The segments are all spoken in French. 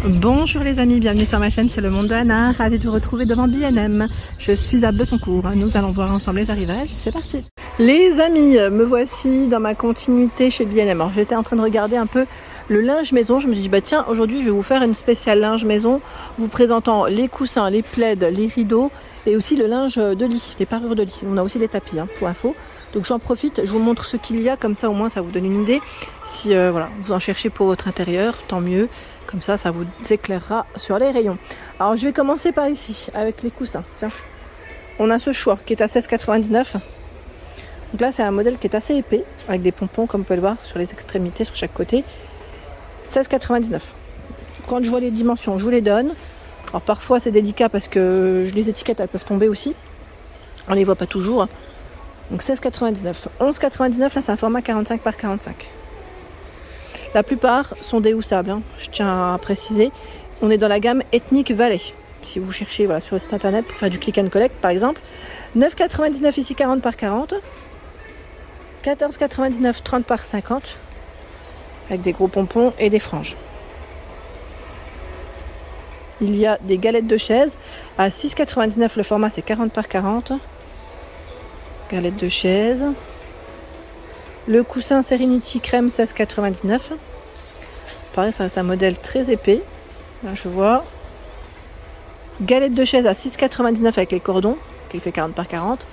Bonjour les amis, bienvenue sur ma chaîne, c'est le monde de Anna, ravie de vous retrouver devant B&M. Je suis à Bessancourt, nous allons voir ensemble les arrivages, c'est parti. Les amis, me voici dans ma continuité chez B&M. Alors j'étais en train de regarder un peu le linge maison, je me suis dit bah tiens, aujourd'hui je vais vous faire une spéciale linge maison, vous présentant les coussins, les plaids, les rideaux et aussi le linge de lit, les parures de lit. On a aussi des tapis pour info. Donc j'en profite, je vous montre ce qu'il y a, comme ça au moins ça vous donne une idée. Si voilà, vous en cherchez pour votre intérieur, tant mieux. Comme ça vous éclairera sur les rayons. Alors je vais commencer par ici, avec les coussins. Tiens, on a ce choix qui est à 16,99 €. Donc là c'est un modèle qui est assez épais, avec des pompons comme vous pouvez le voir sur les extrémités, sur chaque côté. 16,99 €. Quand je vois les dimensions, je vous les donne. Alors parfois c'est délicat parce que les étiquettes elles peuvent tomber aussi. On les voit pas toujours. Donc 16,99 €. 11,99 € là c'est un format 45 par 45. La plupart sont des houssables, je tiens à préciser. On est dans la gamme Ethnic Valley. Si vous cherchez voilà, sur le site internet pour faire du click and collect par exemple. 9,99 € ici 40 par 40. 14,99 € 30 par 50. Avec des gros pompons et des franges. Il y a des galettes de chaise. À 6,99 € le format c'est 40 par 40. Galettes de chaise. Le coussin Serenity crème 16,99 €. Pareil, ça reste un modèle très épais. Là, je vois. Galette de chaise à 6,99 € avec les cordons, qui fait 40 par 40.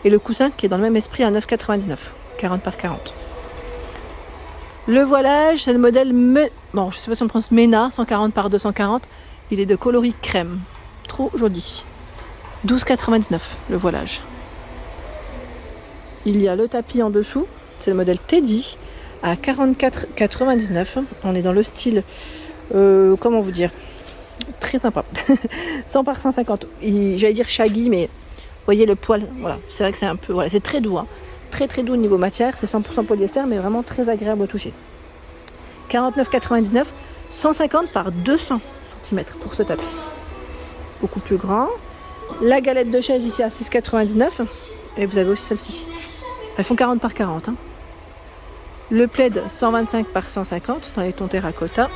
Et le coussin qui est dans le même esprit à 9,99 €, 40 par 40. Le voilage, c'est le modèle, bon, je sais pas si on prononce Mena, 140 par 240. Il est de coloris crème. Trop joli. 12,99 € le voilage. Il y a le tapis en dessous. C'est le modèle Teddy à 44,99 €. On est dans le style, comment vous dire, très sympa. 100 par 150. J'allais dire shaggy, mais vous voyez le poil. Voilà, c'est vrai que c'est un peu, voilà, c'est très doux, très très doux au niveau matière. C'est 100% polyester, mais vraiment très agréable au toucher. 49,99 €, 150 par 200 cm pour ce tapis. Beaucoup plus grand. La galette de chaise ici à 6,99 €. Et vous avez aussi celle-ci. Elles font 40 par 40. Le plaid 125 par 150 dans les tons terracotta,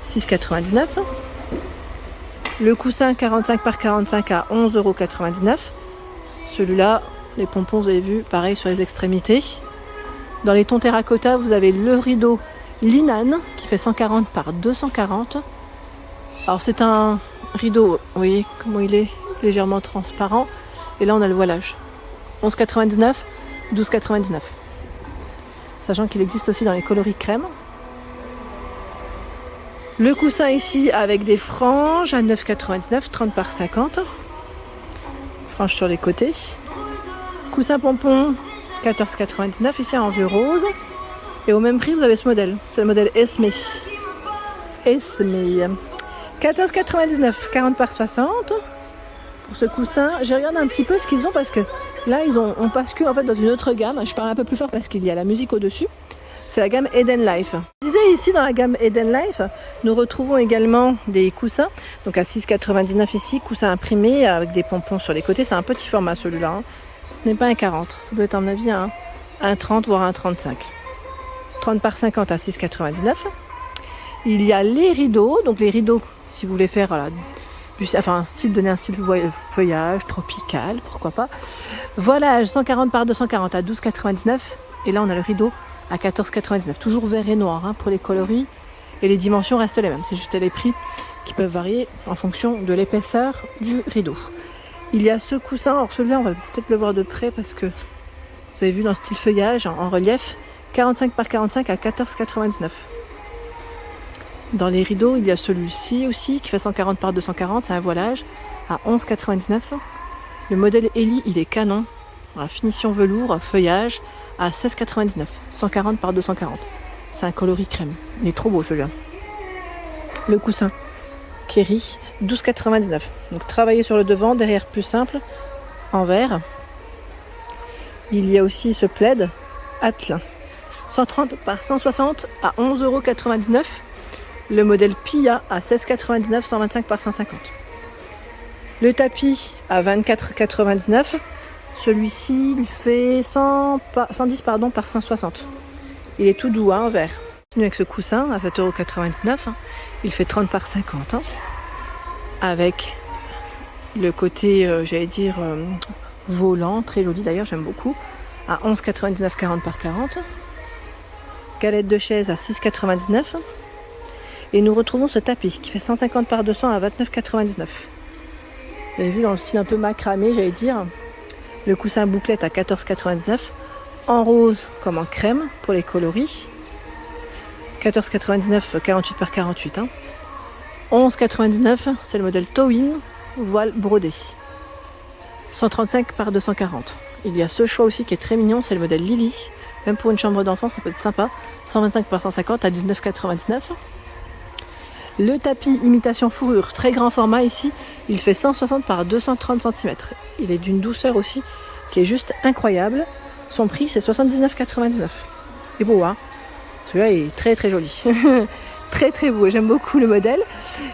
6,99 €. Le coussin 45 par 45 à 11,99 €. Celui-là, les pompons, vous avez vu, pareil sur les extrémités. Dans les tons terracotta, vous avez le rideau Linan qui fait 140 par 240. Alors c'est un rideau, vous voyez comment il est légèrement transparent. Et là on a le voilage. 11,99 €, 12,99 €. Sachant qu'il existe aussi dans les coloris crème. Le coussin ici avec des franges à 9,99 €, 30 par 50. Franges sur les côtés. Coussin pompon 14,99 € ici en vieux rose. Et au même prix vous avez ce modèle. C'est le modèle Esme. 14,99 €, 40 par 60. Pour ce coussin, j'ai regardé un petit peu ce qu'ils ont parce que là on bascule en fait dans une autre gamme. Je parle un peu plus fort parce qu'il y a la musique au-dessus. C'est la gamme Eden Life. Je disais ici dans la gamme Eden Life, nous retrouvons également des coussins. Donc à 6,99 € ici, coussin imprimé avec des pompons sur les côtés. C'est un petit format celui-là. Ce n'est pas un 40. Ça doit être à mon avis un 30 voire un 35. 30 par 50 à 6,99 €. Il y a les rideaux. Donc les rideaux, si vous voulez faire voilà, donner un style feuillage tropical, pourquoi pas. Voilage 140 par 240 à 12,99 €. Et là on a le rideau à 14,99 €. Toujours vert et noir pour les coloris. Et les dimensions restent les mêmes. C'est juste les prix qui peuvent varier en fonction de l'épaisseur du rideau. Il y a ce coussin. Alors celui-là on va peut-être le voir de près parce que vous avez vu dans le style feuillage en relief. 45 par 45 à 14,99 €. Dans les rideaux, il y a celui-ci aussi qui fait 140 par 240, c'est un voilage à 11,99 €. Le modèle Ellie, il est canon, la finition velours, feuillage à 16,99 €, 140 par 240. C'est un coloris crème, il est trop beau celui-là. Le coussin Kerry, 12,99 €. Donc travaillé sur le devant, derrière plus simple, en vert. Il y a aussi ce plaid Atlas, 130 par 160 à 11,99 €. Le modèle Pia à 16,99 €, 125 par 150. Le tapis à 24,99 €. Celui-ci, il fait 110 par 160. Il est tout doux, en vert. Avec ce coussin à 7,99 €, hein. Il fait 30 par 50, hein. Avec le côté, j'allais dire, volant, très joli d'ailleurs, j'aime beaucoup, à 11,99 €, 40 par 40. Galette de chaise à 6,99 €. Et nous retrouvons ce tapis qui fait 150 par 200 à 29,99 €. Vous avez vu, dans le style un peu macramé, j'allais dire. Le coussin bouclette à 14,99 €. En rose comme en crème pour les coloris. 14,99 €, 48 par 48. Hein. 11,99 €, c'est le modèle Towin, voile brodé. 135 par 240. Il y a ce choix aussi qui est très mignon, c'est le modèle Lily. Même pour une chambre d'enfant, ça peut être sympa. 125 par 150 à 19,99 €. Le tapis imitation fourrure, très grand format ici, il fait 160 par 230 cm. Il est d'une douceur aussi qui est juste incroyable. Son prix c'est 79,99 €. Il est beau, hein. Celui-là est très très joli. Très très beau, j'aime beaucoup le modèle.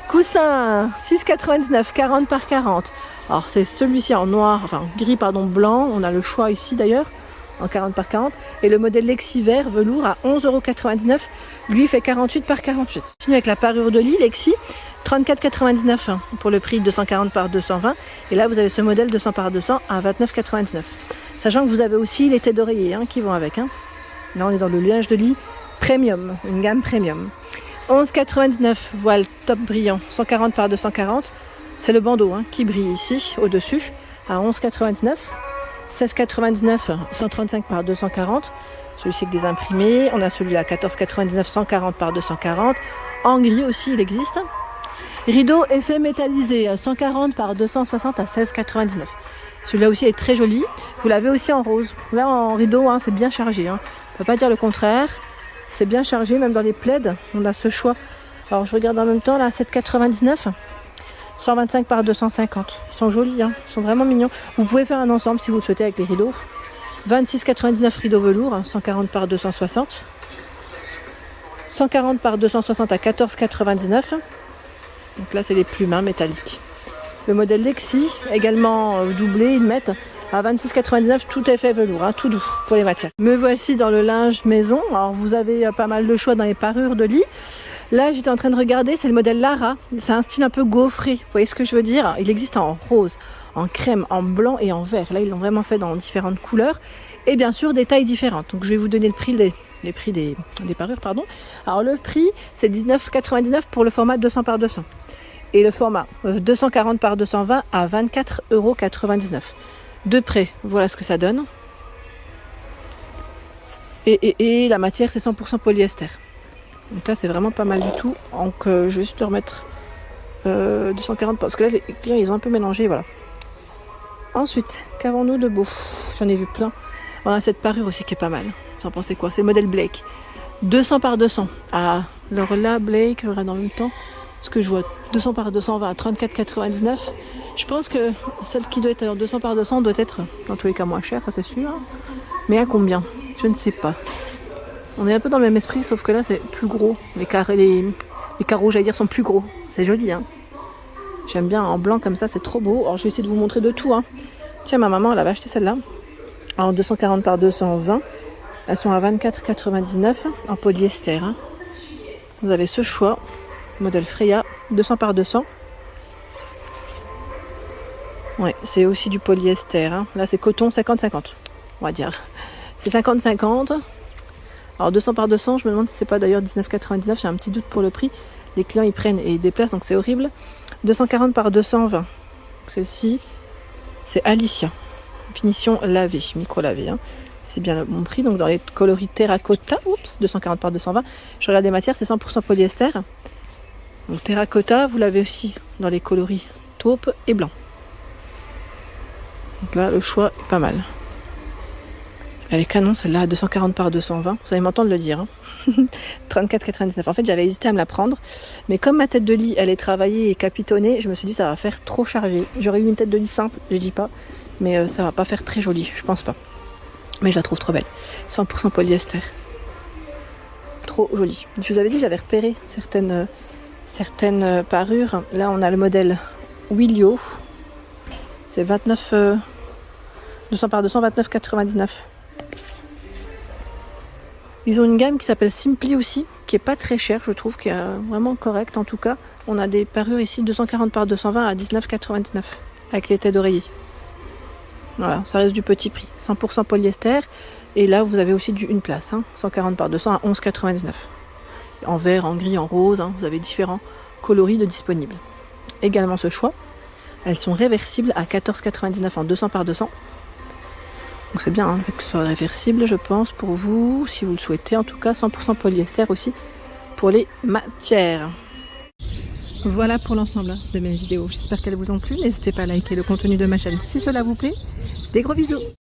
Coussin 6,99 €, 40 par 40. Alors c'est celui-ci en noir, enfin gris pardon, blanc. On a le choix ici d'ailleurs, en 40 par 40. Et le modèle Lexi vert velours à 11,99 €. Lui fait 48 par 48. Continue avec la parure de lit Lexi, 34,99 € pour le prix de 240 par 220. Et là vous avez ce modèle 200 par 200 à 29,99 €. Sachant que vous avez aussi les têtes d'oreiller qui vont avec. Hein. Là on est dans le linge de lit premium, une gamme premium. 11,99 €, voile top brillant, 140 par 240. C'est le bandeau qui brille ici, au-dessus, à 11,99 €. 16,99 €, 135 par 240. Celui-ci avec des imprimés. On a celui-là, 14,99 €, 140 par 240. En gris aussi, il existe. Rideau effet métallisé, 140 par 260 à 16,99 €. Celui-là aussi est très joli. Vous l'avez aussi en rose. Là, en rideau, c'est bien chargé. On ne peut pas dire le contraire. C'est bien chargé, même dans les plaids, on a ce choix. Alors je regarde en même temps, là, 7,99 €, 125 par 250. Ils sont jolis, ils sont vraiment mignons. Vous pouvez faire un ensemble si vous le souhaitez avec les rideaux. 26,99 € rideau velours, 140 par 260. 140 par 260 à 14,99 €. Donc là, c'est les plumes métalliques. Le modèle Lexi, également doublé, ils mettent à 26,99 €, tout est fait velours, tout doux pour les matières. Me voici dans le linge maison. Alors vous avez pas mal de choix dans les parures de lit. Là j'étais en train de regarder, c'est le modèle Lara. C'est un style un peu gaufré, vous voyez ce que je veux dire? Il existe en rose, en crème, en blanc et en vert. Là ils l'ont vraiment fait dans différentes couleurs. Et bien sûr des tailles différentes. Donc je vais vous donner le prix les prix des parures, pardon. Alors le prix c'est 19,99 € pour le format 200 par 200. Et le format 240 par 220 à 24,99 €. De près, voilà ce que ça donne. Et la matière, c'est 100% polyester. Donc là, c'est vraiment pas mal du tout. Donc, je vais juste le remettre 240 parce que là, les clients, ils ont un peu mélangé, voilà. Ensuite, qu'avons-nous de beau? J'en ai vu plein. On a cette parure aussi qui est pas mal. Vous en pensez quoi? C'est le modèle Blake. 200 par 200. Ah, alors là, Blake, je regarde en même temps. Parce que je vois 200 par 220 à 34,99 €. Je pense que celle qui doit être en 200 par 200 doit être dans tous les cas moins chère, ça c'est sûr. Mais à combien? Je ne sais pas. On est un peu dans le même esprit, sauf que là c'est plus gros. Les carreaux, j'allais dire, sont plus gros. C'est joli, J'aime bien en blanc comme ça, c'est trop beau. Alors je vais essayer de vous montrer de tout, Tiens, ma maman, elle avait acheté celle-là. En 240 par 220. Elles sont à 24,99 € en polyester. Vous avez ce choix. Modèle Freya, 200 par 200. Ouais, c'est aussi du polyester. Là, c'est coton 50-50, on va dire. C'est 50-50. Alors, 200 par 200, je me demande si c'est pas d'ailleurs 19,99. J'ai un petit doute pour le prix. Les clients, ils prennent et ils déplacent, donc c'est horrible. 240 par 220. Celle-ci, c'est Alicia. Finition lavée, micro-lavée. C'est bien le bon prix. Donc, dans les coloris terracotta, 240 par 220. Je regarde les matières, c'est 100% polyester. Donc terracotta, vous l'avez aussi dans les coloris taupe et blanc. Donc là, le choix est pas mal. Elle est canon, celle-là, à 240 par 220. Vous allez m'entendre le dire. 34,99. En fait, j'avais hésité à me la prendre. Mais comme ma tête de lit, elle est travaillée et capitonnée, je me suis dit ça va faire trop chargé. J'aurais eu une tête de lit simple, je dis pas. Mais ça va pas faire très joli, je pense pas. Mais je la trouve trop belle. 100% polyester. Trop jolie. Je vous avais dit que j'avais repéré certaines parures. Là, on a le modèle Willio. C'est 200 par 200, 29,99. Ils ont une gamme qui s'appelle Simply aussi, qui est pas très chère, je trouve, qui est vraiment correcte en tout cas. On a des parures ici 240 par 220 à 19,99 avec les têtes d'oreiller. Voilà, ça reste du petit prix, 100% polyester. Et là, vous avez aussi du une place, 140 par 200 à 11,99. En vert, en gris, en rose, vous avez différents coloris de disponibles. Également ce choix. Elles sont réversibles à 14,99 en 200 par 200. Donc c'est bien que ce soit réversible, je pense, pour vous, si vous le souhaitez. En tout cas, 100% polyester aussi pour les matières. Voilà pour l'ensemble de mes vidéos. J'espère qu'elles vous ont plu. N'hésitez pas à liker le contenu de ma chaîne si cela vous plaît. Des gros bisous!